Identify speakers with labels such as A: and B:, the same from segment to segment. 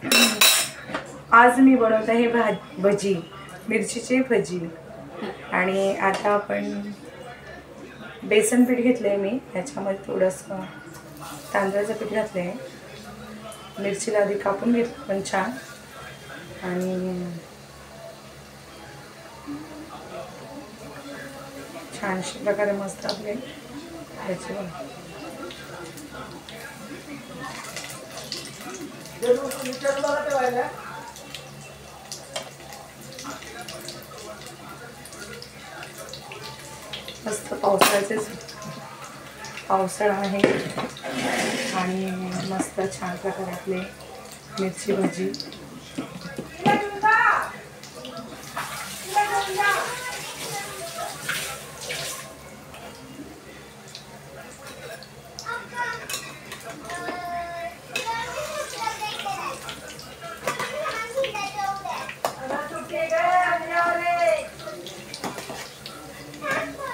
A: आज मी बनवत आहे भजी, मिरचीची भजी। आणि आता आपण बेसन पीठ घेतलंय मी, त्याच्यामध्ये थोडंसं तांदळाचं पीठ घातलंय। मिरचीला आधी कापून घेतली पण छान, आणि छानशा प्रकारे मस्त आपले भजी मस्त पावसाळा आहे आणि मस्त छान प्रकारे आपले मिरची भजी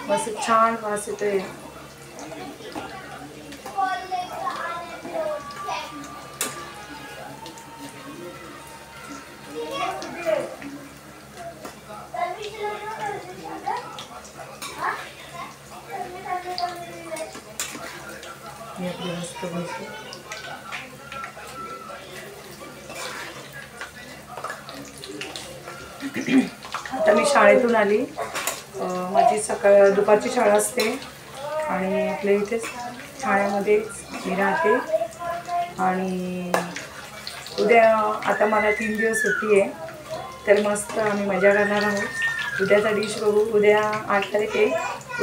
A: मस्त छान वास येतोय। मस्त भजी आता मी शाळेतून आली, माझी दुपारची शाळा असते आणि आपल्या इथेच ठाण्यामध्ये मी राहते। आणि उद्या आता मला 3 दिवस सुट्टी आहे, तर मस्त आम्ही मजा करणार आहोत। उद्याचा डिश बघू। उद्या 8 तारीख आहे,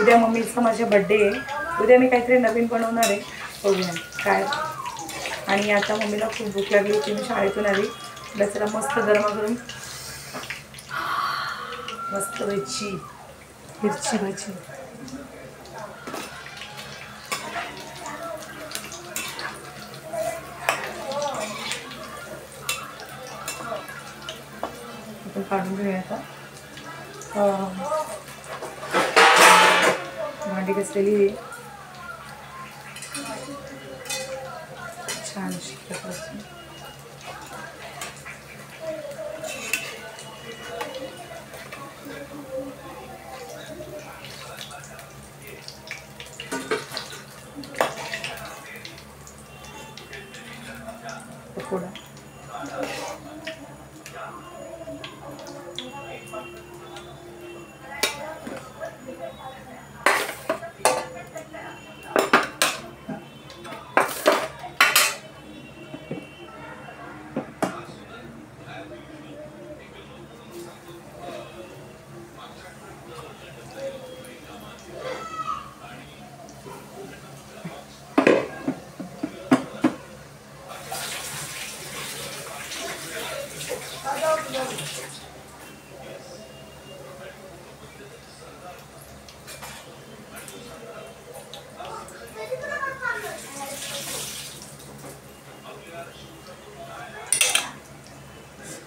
A: उद्या मम्मीचा माझा बड्डे आहे। उद्या मी काहीतरी नवीन बनवणार आहे, बघूया काय। आणि आता मम्मीला खूप भूक लागली होती, मी शाळेतून आली, चला मस्त गरमागरम मस्त भजी, मिरची भजी। आपण काढून घेऊया आता। भांडी घासलेली छान प्रकारची पकोडा।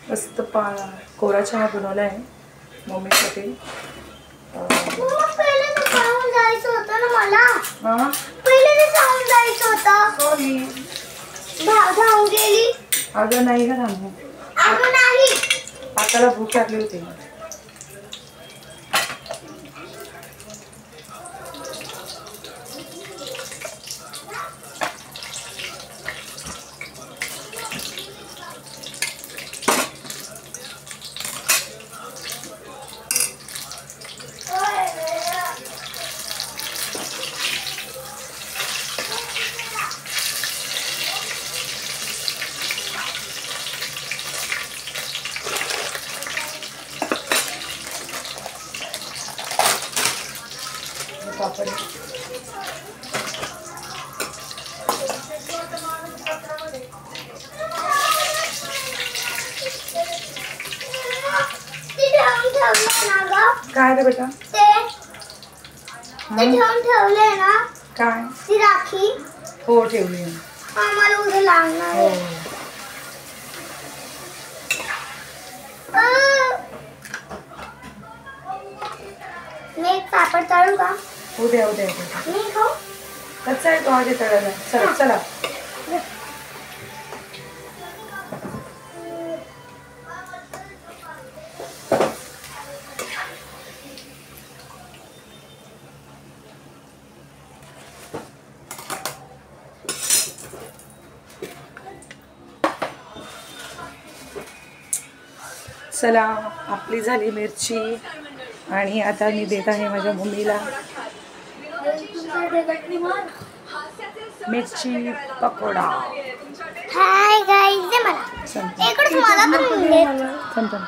A: मस्त कोरा चहा बनवला आहे मम्मीसाठी।
B: पहिले तर सांगून जायचं होतं ना मला।
A: हां
B: पहिले तर सांगून जायचं होतं।
A: सॉरी
B: धावून गेली।
A: अगं नाही का थांबू,
B: अगं नाही,
A: आताला भूक लागली होती। पापड काय रे बेटा,
B: ठेवले ना
A: काय
B: ती राखी?
A: हो ठेवली।
B: मला उद्या लागणार आहे। मी एक पापड तळू का?
A: उद्या उद्या
B: मी खाऊ?
A: कच्चा आहे तो आधी तळायला। चला चला चला आपली झाली मिरची आणि आता मी देत आहे माझ्या मम्मीला मिरची पकोडा.
B: हाय गाईज, दे मला.
A: संपलं.
B: इकडे मला पण दे.
A: संपलं.